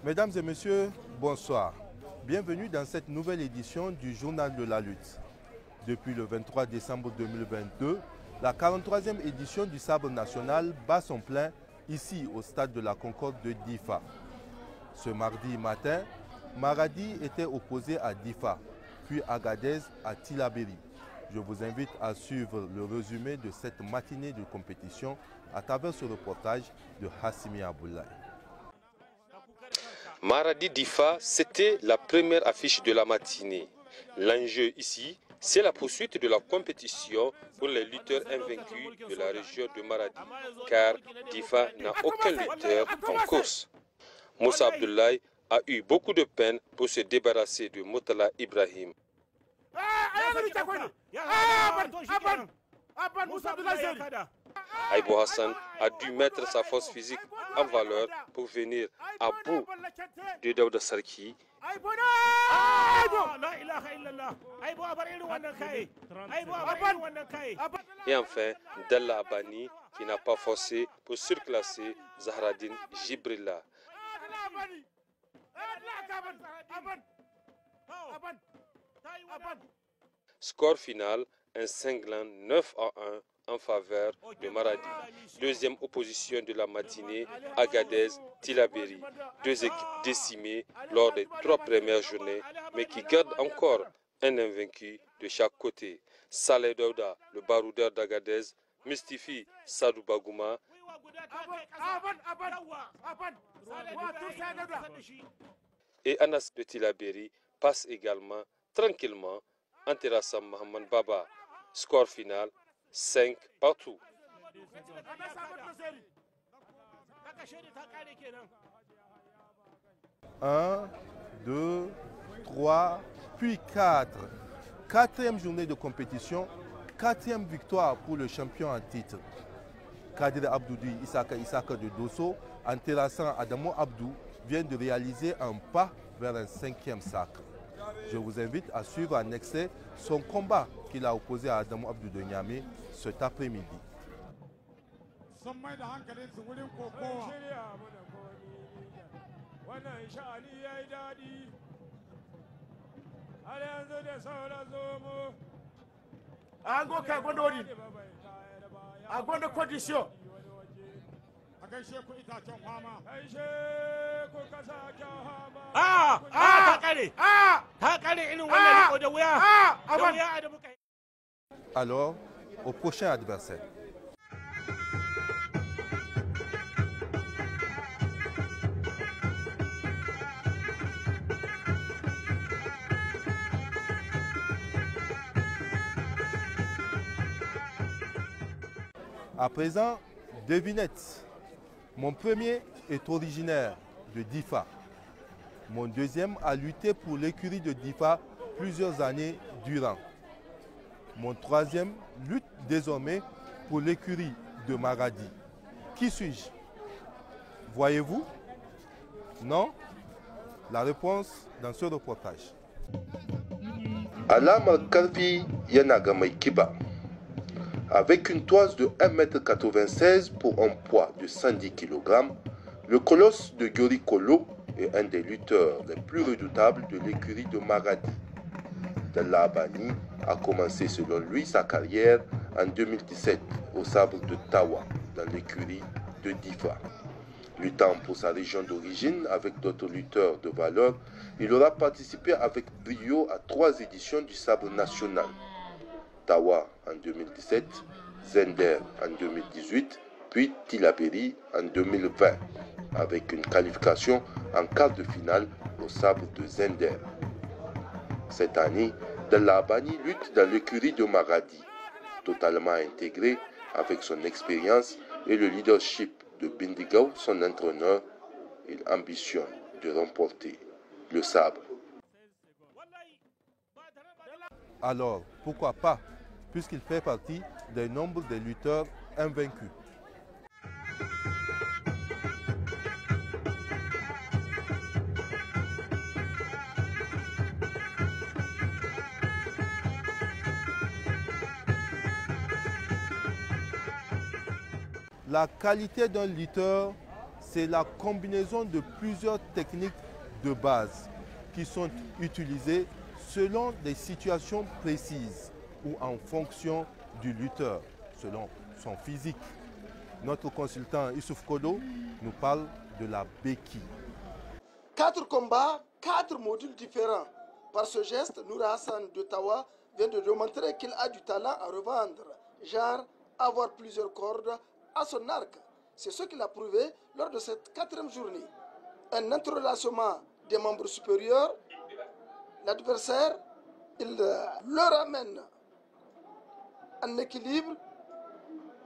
Mesdames et messieurs, bonsoir. Bienvenue dans cette nouvelle édition du Journal de la lutte. Depuis le 23 décembre 2022, la 43e édition du Sabre national bat son plein ici au stade de la Concorde de Difa. Ce mardi matin, Maradi était opposé à Difa, puis Agadez à Tillabéri. Je vous invite à suivre le résumé de cette matinée de compétition à travers ce reportage de Hassimi Aboulaye. Maradi-Difa, c'était la première affiche de la matinée. L'enjeu ici, c'est la poursuite de la compétition pour les lutteurs invaincus de la région de Maradi, car Difa n'a aucun lutteur en course. Moussa Abdoulaye a eu beaucoup de peine pour se débarrasser de Motala Ibrahim. Aïbo Hassan a dû mettre sa force physique en valeur pour venir à bout de Daouda Sarki. Et enfin, Dalla Abani qui n'a pas forcé pour surclasser Zahraddin Jibrilla. Score final, un cinglant 9-1 en faveur de Maradi. Deuxième opposition de la matinée, Agadez, Tillabéri. Deux équipes décimées lors des 3 premières journées, mais qui gardent encore un invaincu de chaque côté. Saleh Daouda, le baroudeur d'Agadez, mystifie Sadou Bagouma. Et Anas de Tillabéri passe également tranquillement en terrassant Mohamed Baba. Score final, 5 partout. 1, 2, 3, puis 4. 4e journée de compétition, 4e victoire pour le champion en titre. Kadir Abdoudi Isaka de Dosso, en terrassant Adamo Abdou, vient de réaliser un pas vers un 5e sacre. Je vous invite à suivre en excès son combat qu'il a opposé à Adamo Abdou de Niamey cet après-midi. Alors, au prochain adversaire. À présent, devinette. Mon premier est originaire de Difa. Mon deuxième a lutté pour l'écurie de Difa plusieurs années durant. Mon troisième lutte désormais pour l'écurie de Maradi. Qui suis-je? Voyez-vous? Non? La réponse dans ce reportage. Alama Kalfi Yanaga Kiba. Avec une toise de 1,96 m pour un poids de 110 kg, le colosse de Gyori Kolo est un des lutteurs les plus redoutables de l'écurie de Maradi. Dalla Abani a commencé selon lui sa carrière en 2017 au sabre de Tawa dans l'écurie de Difa. Luttant pour sa région d'origine avec d'autres lutteurs de valeur, il aura participé avec brio à 3 éditions du sabre national. Tawa en 2017, Zender en 2018, puis Tillabéri en 2020, avec une qualification en quart de finale au sabre de Zender. Cette année, Dalla Abani lutte dans l'écurie de Maradi, totalement intégré avec son expérience et le leadership de Bindigao, son entraîneur. Il ambitionne de remporter le sabre. Alors, pourquoi pas, puisqu'il fait partie des nombres des lutteurs invaincus. La qualité d'un lutteur, c'est la combinaison de plusieurs techniques de base qui sont utilisées selon des situations précises ou en fonction du lutteur, selon son physique. Notre consultant Issouf Kodo nous parle de la béquille. 4 combats, 4 modules différents. Par ce geste, Noura Hassan de Tawa vient de démontrer qu'il a du talent à revendre, genre avoir plusieurs cordes à son arc. C'est ce qu'il a prouvé lors de cette 4e journée. Un entrelacement des membres supérieurs, l'adversaire, il le ramène en équilibre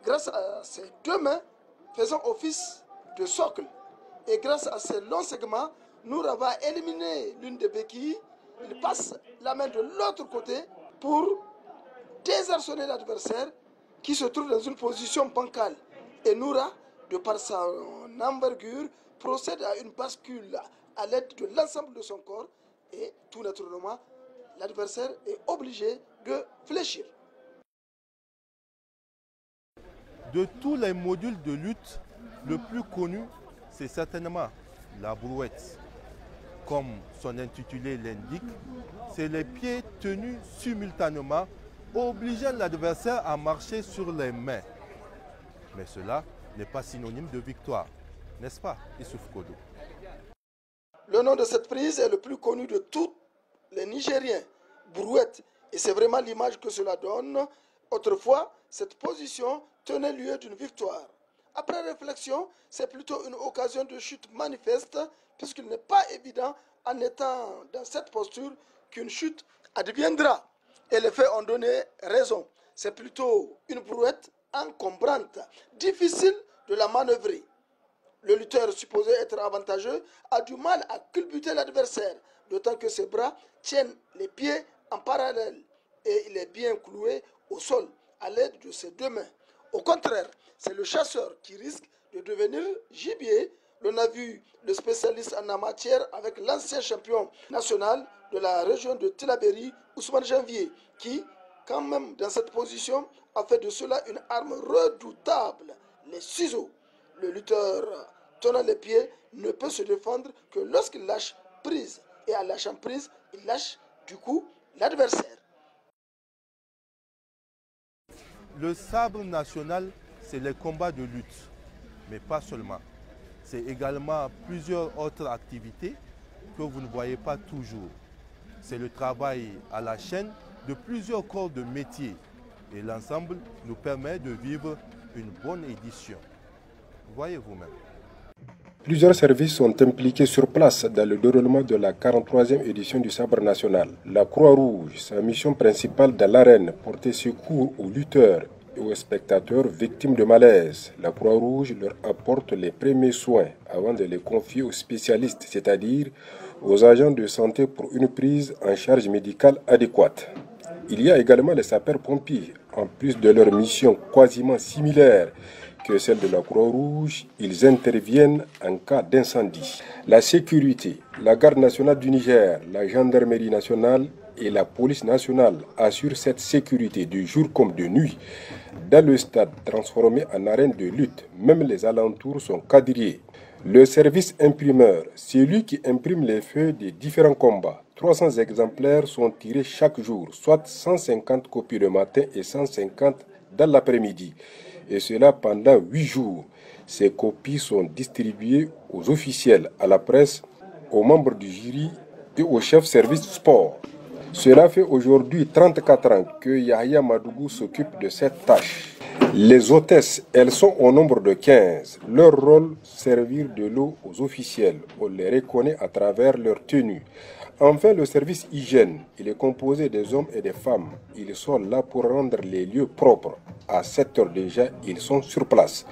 grâce à ses 2 mains faisant office de socle. Et grâce à ces longs segments, Noura va éliminer l'une des béquilles. Il passe la main de l'autre côté pour désarçonner l'adversaire qui se trouve dans une position bancale. Et Noura, de par son envergure, procède à une bascule à l'aide de l'ensemble de son corps et tout naturellement, l'adversaire est obligé de fléchir. De tous les modules de lutte, le plus connu, c'est certainement la brouette. Comme son intitulé l'indique, c'est les pieds tenus simultanément, obligeant l'adversaire à marcher sur les mains. Mais cela n'est pas synonyme de victoire, n'est-ce pas, Issouf Kodo? Le nom de cette prise est le plus connu de tous les Nigériens, brouette. Et c'est vraiment l'image que cela donne. Autrefois, cette position tenait lieu d'une victoire. Après réflexion, c'est plutôt une occasion de chute manifeste, puisqu'il n'est pas évident, en étant dans cette posture, qu'une chute adviendra. Et les faits ont donné raison. C'est plutôt une brouette encombrante, difficile de la manœuvrer. Le lutteur supposé être avantageux a du mal à culbuter l'adversaire, d'autant que ses bras tiennent les pieds en parallèle et il est bien cloué au sol à l'aide de ses 2 mains. Au contraire, c'est le chasseur qui risque de devenir gibier. L'on a vu le spécialiste en la matière avec l'ancien champion national de la région de Tillabéri, Ousmane Janvier, qui, quand même dans cette position, a fait de cela une arme redoutable, les ciseaux. Le lutteur tenant les pieds ne peut se défendre que lorsqu'il lâche prise. Et en lâchant prise, il lâche du coup l'adversaire. Le sabre national, c'est les combats de lutte, mais pas seulement. C'est également plusieurs autres activités que vous ne voyez pas toujours. C'est le travail à la chaîne de plusieurs corps de métier et l'ensemble nous permet de vivre une bonne édition. Voyez vous-même. Plusieurs services sont impliqués sur place dans le déroulement de la 43e édition du Sabre national. La Croix-Rouge, sa mission principale dans l'arène, porter secours aux lutteurs et aux spectateurs victimes de malaise. La Croix-Rouge leur apporte les premiers soins avant de les confier aux spécialistes, c'est-à-dire aux agents de santé pour une prise en charge médicale adéquate. Il y a également les sapeurs-pompiers. En plus de leur mission quasiment similaire que celle de la Croix-Rouge, ils interviennent en cas d'incendie. La sécurité, la Garde nationale du Niger, la Gendarmerie nationale et la Police nationale assurent cette sécurité de jour comme de nuit. Dans le stade transformé en arène de lutte, même les alentours sont quadrillés. Le service imprimeur, c'est lui qui imprime les feuilles des différents combats. 300 exemplaires sont tirés chaque jour, soit 150 copies le matin et 150 dans l'après-midi. Et cela pendant 8 jours. Ces copies sont distribuées aux officiels, à la presse, aux membres du jury et aux chefs service sport. Cela fait aujourd'hui 34 ans que Yahya Madougou s'occupe de cette tâche. Les hôtesses, elles sont au nombre de 15. Leur rôle, servir de l'eau aux officiels. On les reconnaît à travers leur tenue. Enfin, le service hygiène, il est composé des hommes et des femmes. Ils sont là pour rendre les lieux propres. À 7 heures déjà, ils sont sur place.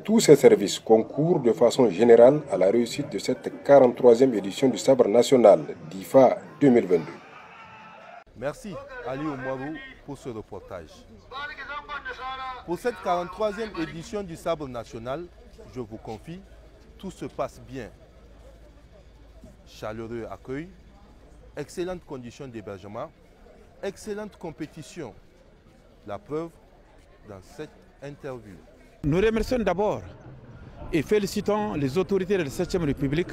Tous ces services concourent de façon générale à la réussite de cette 43e édition du Sabre national, DIFA 2022. Merci Ali Oumarou pour ce reportage. Pour cette 43e édition du Sabre national, je vous confie, tout se passe bien. Chaleureux accueil, excellentes conditions d'hébergement, excellente compétition. La preuve dans cette interview. Nous remercions d'abord et félicitons les autorités de la 7e République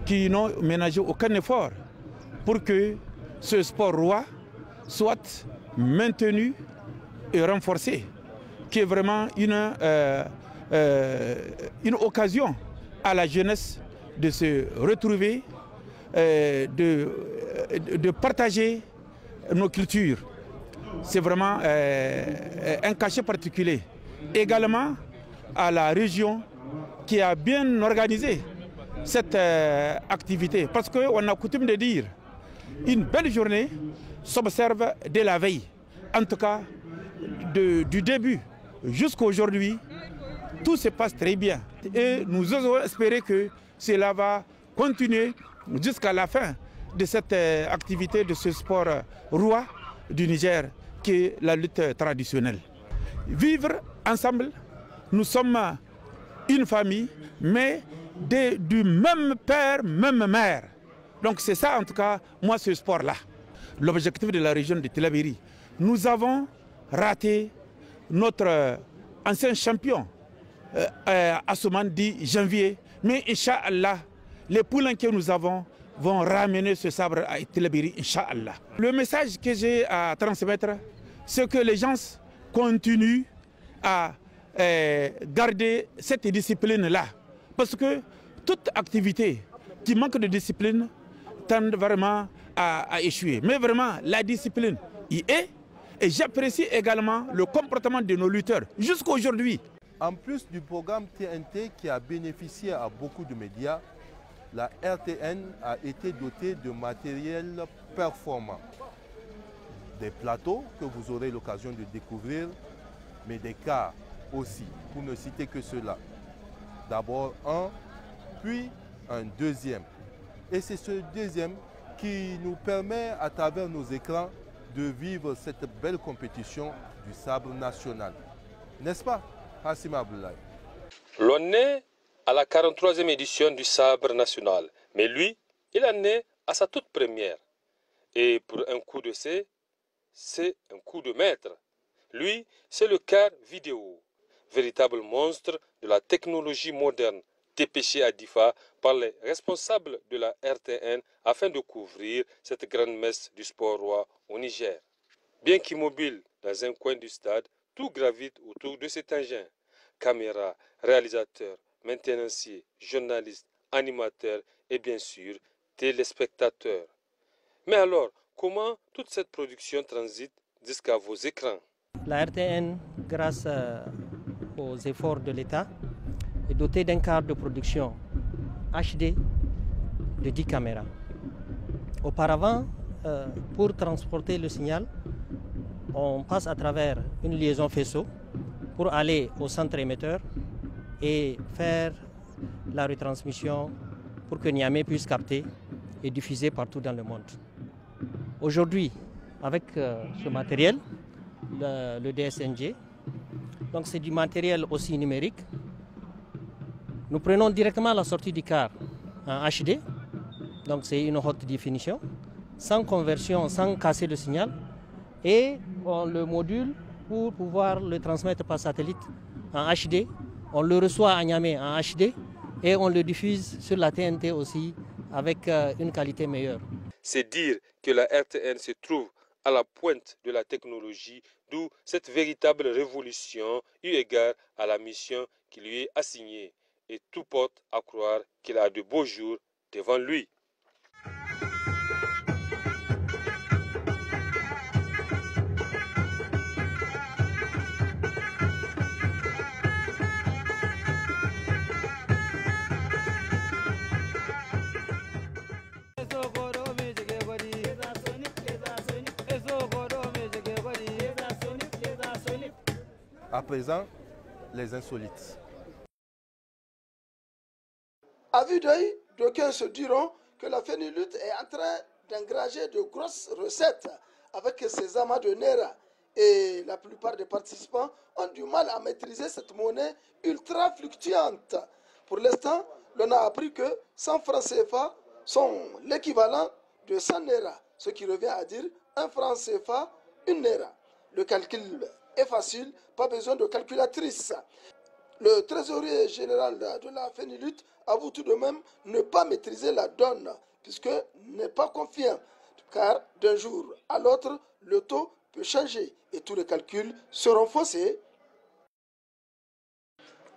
qui n'ont ménagé aucun effort pour que ce sport roi soit maintenu et renforcé, qui est vraiment une occasion à la jeunesse de se retrouver, de partager nos cultures. C'est vraiment un cachet particulier. Également à la région qui a bien organisé cette activité. Parce qu'on a coutume de dire une belle journée s'observe dès la veille. En tout cas, du début jusqu'à aujourd'hui, tout se passe très bien. Et nous osons espérer que cela va continuer jusqu'à la fin de cette activité, de ce sport roi du Niger, qui est la lutte traditionnelle. Vivre ensemble, nous sommes une famille, mais du même père, même mère. Donc c'est ça en tout cas, moi, ce sport-là. L'objectif de la région de Tillabéri. Nous avons raté notre ancien champion, Assouman dit janvier, mais Inch'Allah, les poulains que nous avons vont ramener ce sabre à Tillabéri, Inch'Allah. Le message que j'ai à transmettre, c'est que les gens continuent à garder cette discipline-là. Parce que toute activité qui manque de discipline tend vraiment à échouer. Mais vraiment, la discipline y est. Et j'apprécie également le comportement de nos lutteurs jusqu'à aujourd'hui. En plus du programme TNT qui a bénéficié à beaucoup de médias, la RTN a été dotée de matériel performant. Des plateaux que vous aurez l'occasion de découvrir, mais des cars aussi, pour ne citer que cela. D'abord un, puis un deuxième. Et c'est ce deuxième qui nous permet, à travers nos écrans, de vivre cette belle compétition du sabre national. N'est-ce pas, Hassim Abdoulaye? L'on est à la 43e édition du sabre national, mais lui, il en est à sa toute première. Et pour un coup de c'est un coup de maître. Lui, c'est le car vidéo, véritable monstre de la technologie moderne, dépêché à Difa par les responsables de la RTN afin de couvrir cette grande messe du sport roi au Niger. Bien qu'immobile dans un coin du stade, tout gravite autour de cet engin. Caméra, réalisateur, maintenancier, journaliste, animateur et bien sûr téléspectateurs. Mais alors, comment toute cette production transite jusqu'à vos écrans? La RTN, grâce aux efforts de l'État, est dotée d'un cadre de production HD de 10 caméras. Auparavant, pour transporter le signal, on passe à travers une liaison faisceau pour aller au centre émetteur et faire la retransmission pour que Niamey puisse capter et diffuser partout dans le monde. Aujourd'hui, avec ce matériel, le DSNG, donc c'est du matériel aussi numérique. Nous prenons directement la sortie du car en HD, donc c'est une haute définition, sans conversion, sans casser le signal, et on le module pour pouvoir le transmettre par satellite en HD. On le reçoit à Niamey en HD et on le diffuse sur la TNT aussi avec une qualité meilleure. C'est dire que la RTN se trouve à la pointe de la technologie, d'où cette véritable révolution eu égard à la mission qui lui est assignée. Et tout porte à croire qu'il a de beaux jours devant lui. À présent, les insolites. À vue d'œil, d'aucuns se diront que la FENILUT est en train d'engranger de grosses recettes avec ses amas de Naira. Et la plupart des participants ont du mal à maîtriser cette monnaie ultra fluctuante. Pour l'instant, l'on a appris que 100 francs CFA sont l'équivalent de 100 Naira, ce qui revient à dire 1 franc CFA, 1 Naira. Le calcul est facile, pas besoin de calculatrice. Le trésorier général de la FENILUT avoue tout de même ne pas maîtriser la donne, puisque n'est pas confiant, car d'un jour à l'autre, le taux peut changer et tous les calculs seront faussés.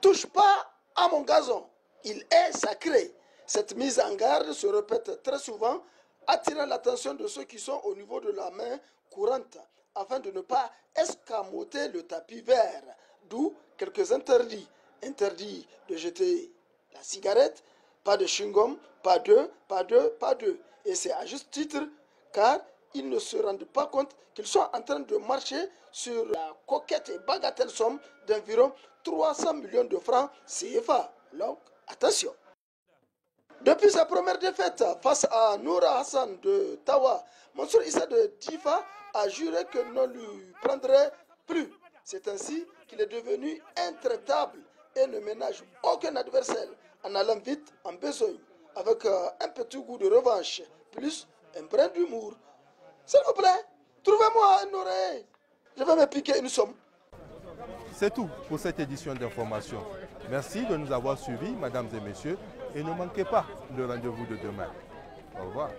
Touche pas à mon gazon, il est sacré. Cette mise en garde se répète très souvent, attirant l'attention de ceux qui sont au niveau de la main courante, afin de ne pas escamoter le tapis vert, d'où quelques interdits. Interdit de jeter la cigarette, pas de chewing-gum, pas deux. Et c'est à juste titre, car ils ne se rendent pas compte qu'ils sont en train de marcher sur la coquette et bagatelle somme d'environ 300 millions de francs CFA. Donc, attention. Depuis sa première défaite face à Noura Hassan de Tawa, Mansour Issa de Difa a juré que ne lui prendrait plus. C'est ainsi qu'il est devenu intraitable et ne ménage aucun adversaire en allant vite en besogne, avec un petit goût de revanche, plus un brin d'humour. S'il vous plaît, trouvez-moi une oreille. Je vais me piquer une somme. C'est tout pour cette édition d'information. Merci de nous avoir suivis, mesdames et messieurs, et ne manquez pas le rendez-vous de demain. Au revoir.